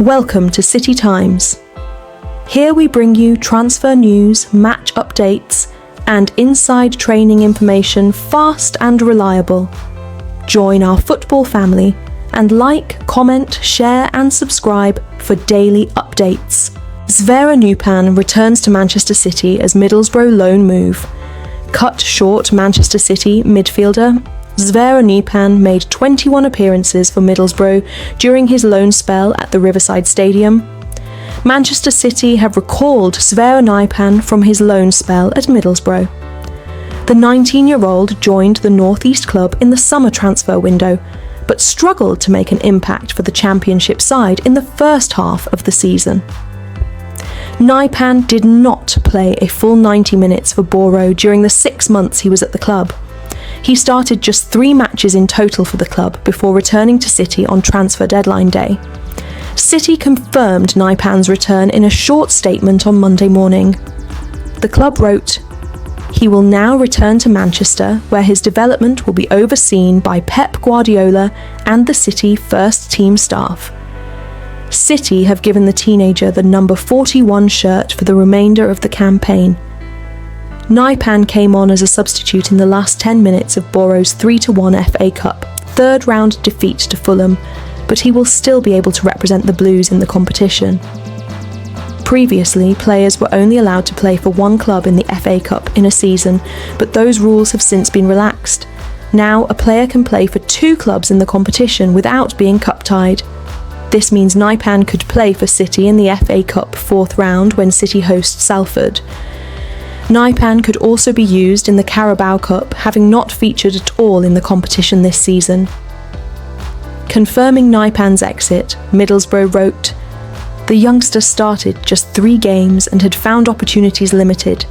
Welcome to City Times. Here we bring you transfer news, match updates, and inside training information fast and reliable. Join our football family and like, comment, share and subscribe for daily updates. Zvera Nupan returns to Manchester City as Middlesbrough loan move. Cut short Manchester City midfielder Zvera Nupan made 21 appearances for Middlesbrough during his loan spell at the Riverside Stadium. Manchester City have recalled Zvera Nupan from his loan spell at Middlesbrough. The 19-year-old joined the North East club in the summer transfer window, but struggled to make an impact for the Championship side in the first half of the season. Nupan did not play a full 90 minutes for Boro during the 6 months he was at the club. He started just 3 matches in total for the club before returning to City on transfer deadline day. City confirmed Nupan's return in a short statement on Monday morning. The club wrote, "He will now return to Manchester, where his development will be overseen by Pep Guardiola and the City first team staff. City have given the teenager the number 41 shirt for the remainder of the campaign." Nupan came on as a substitute in the last 10 minutes of Boro's 3-1 FA Cup third-round defeat to Fulham, but he will still be able to represent the Blues in the competition. Previously, players were only allowed to play for one club in the FA Cup in a season, but those rules have since been relaxed. Now, a player can play for 2 clubs in the competition without being cup-tied. This means Nupan could play for City in the FA Cup 4th round when City hosts Salford. Nupan could also be used in the Carabao Cup, having not featured at all in the competition this season. Confirming Nupan's exit, Middlesbrough wrote, "The youngster started just 3 games and had found opportunities limited.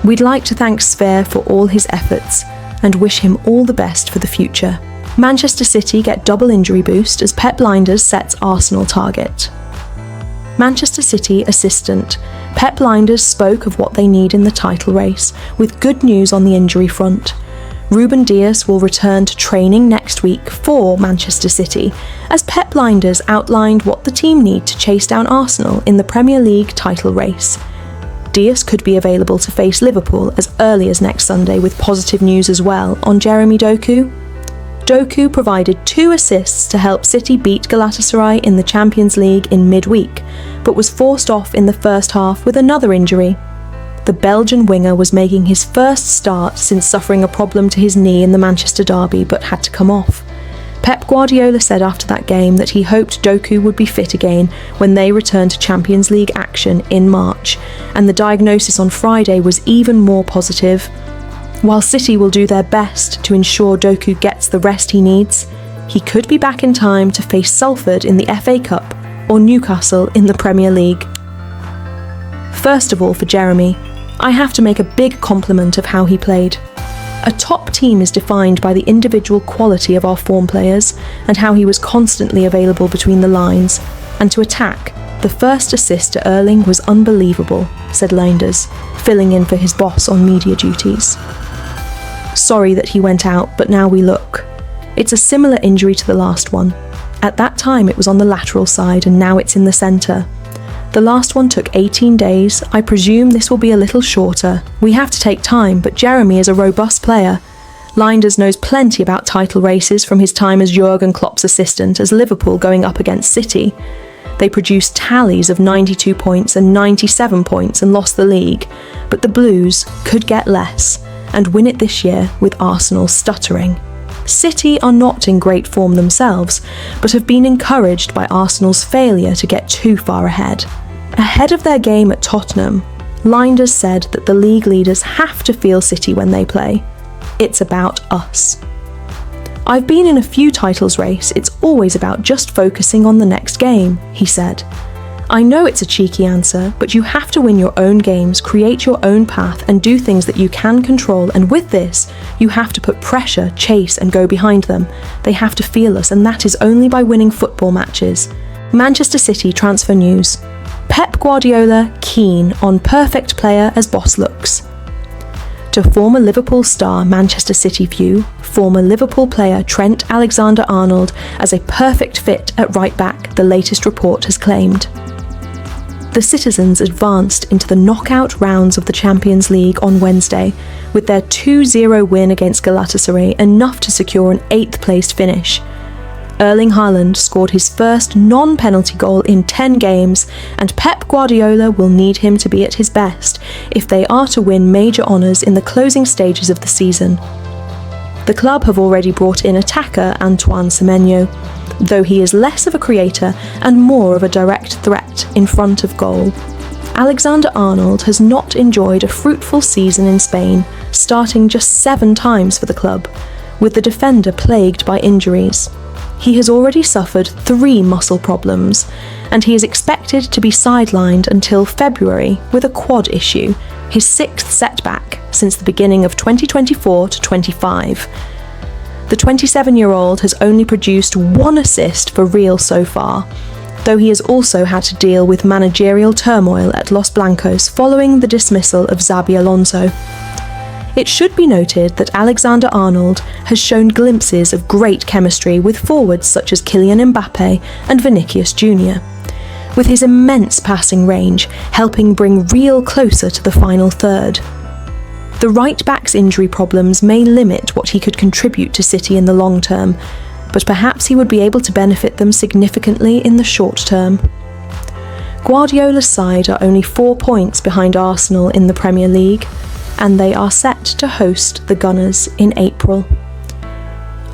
We'd like to thank Sver for all his efforts and wish him all the best for the future." Manchester City get double injury boost as Pep Lijnders sets Arsenal target. Manchester City assistant Pep Lijnders spoke of what they need in the title race, with good news on the injury front. Ruben Dias will return to training next week for Manchester City, as Pep Lijnders outlined what the team need to chase down Arsenal in the Premier League title race. Dias could be available to face Liverpool as early as next Sunday, with positive news as well on Jeremy Doku. Doku provided 2 assists to help City beat Galatasaray in the Champions League in midweek, but was forced off in the first half with another injury. The Belgian winger was making his first start since suffering a problem to his knee in the Manchester derby, but had to come off. Pep Guardiola said after that game that he hoped Doku would be fit again when they returned to Champions League action in March, and the diagnosis on Friday was even more positive. While City will do their best to ensure Doku gets the rest he needs, he could be back in time to face Salford in the FA Cup or Newcastle in the Premier League. First of all, for Jeremy, I have to make a big compliment of how he played. A top team is defined by the individual quality of our form players and how he was constantly available between the lines, and to attack, the first assist to Erling was unbelievable, said Lijnders, filling in for his boss on media duties. Sorry that he went out, but now we look. It's a similar injury to the last one. At that time it was on the lateral side and now it's in the centre. The last one took 18 days, I presume this will be a little shorter. We have to take time, but Jeremy is a robust player. Lijnders knows plenty about title races from his time as Jurgen Klopp's assistant as Liverpool going up against City. They produced tallies of 92 points and 97 points and lost the league, but the Blues could get less and win it this year with Arsenal stuttering. City are not in great form themselves, but have been encouraged by Arsenal's failure to get too far ahead. Ahead of their game at Tottenham, Lijnders said that the league leaders have to feel City when they play. It's about us. I've been in a few titles race, it's always about just focusing on the next game, he said. I know it's a cheeky answer, but you have to win your own games, create your own path and do things that you can control, and with this, you have to put pressure, chase and go behind them. They have to feel us, and that is only by winning football matches. Manchester City transfer news. Pep Guardiola keen on perfect player as boss looks. To former Liverpool star Manchester City view former Liverpool player Trent Alexander-Arnold as a perfect fit at right back, the latest report has claimed. The citizens advanced into the knockout rounds of the Champions League on Wednesday, with their 2-0 win against Galatasaray enough to secure an 8th-placed finish. Erling Haaland scored his first non-penalty goal in 10 games, and Pep Guardiola will need him to be at his best if they are to win major honours in the closing stages of the season. The club have already brought in attacker Antoine Semenyo, though he is less of a creator and more of a direct threat in front of goal. Alexander-Arnold has not enjoyed a fruitful season in Spain, starting just 7 times for the club, with the defender plagued by injuries. He has already suffered 3 muscle problems, and he is expected to be sidelined until February with a quad issue, his 6th setback since the beginning of 2024-25. The 27-year-old has only produced 1 assist for Real so far, though he has also had to deal with managerial turmoil at Los Blancos following the dismissal of Xabi Alonso. It should be noted that Alexander-Arnold has shown glimpses of great chemistry with forwards such as Kylian Mbappe and Vinicius Jr., with his immense passing range helping bring Real closer to the final third. The right-back's injury problems may limit what he could contribute to City in the long term, but perhaps he would be able to benefit them significantly in the short term. Guardiola's side are only 4 points behind Arsenal in the Premier League, and they are set to host the Gunners in April.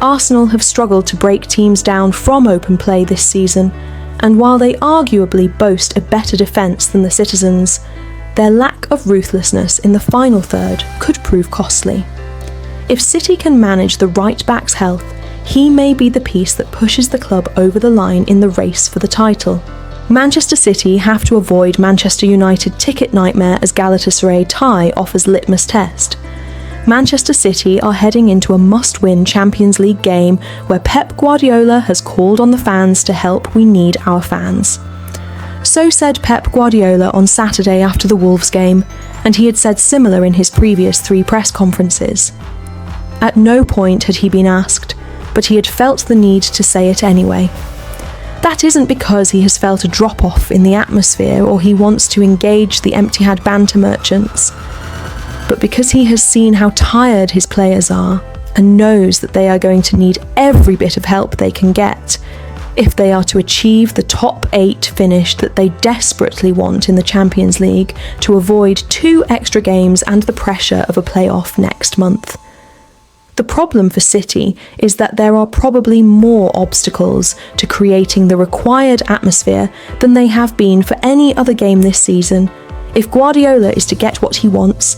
Arsenal have struggled to break teams down from open play this season, and while they arguably boast a better defence than the Citizens, their lack of ruthlessness in the final third could prove costly. If City can manage the right-back's health, he may be the piece that pushes the club over the line in the race for the title. Manchester City have to avoid Manchester United ticket nightmare as Galatasaray tie offers litmus test. Manchester City are heading into a must-win Champions League game where Pep Guardiola has called on the fans to help. We need our fans. So said Pep Guardiola on Saturday after the Wolves game, and he had said similar in his previous 3 press conferences. At no point had he been asked, but he had felt the need to say it anyway. That isn't because he has felt a drop-off in the atmosphere or he wants to engage the Etihad banter merchants, but because he has seen how tired his players are and knows that they are going to need every bit of help they can get if they are to achieve the top 8 finish that they desperately want in the Champions League to avoid 2 extra games and the pressure of a playoff next month. The problem for City is that there are probably more obstacles to creating the required atmosphere than they have been for any other game this season. If Guardiola is to get what he wants,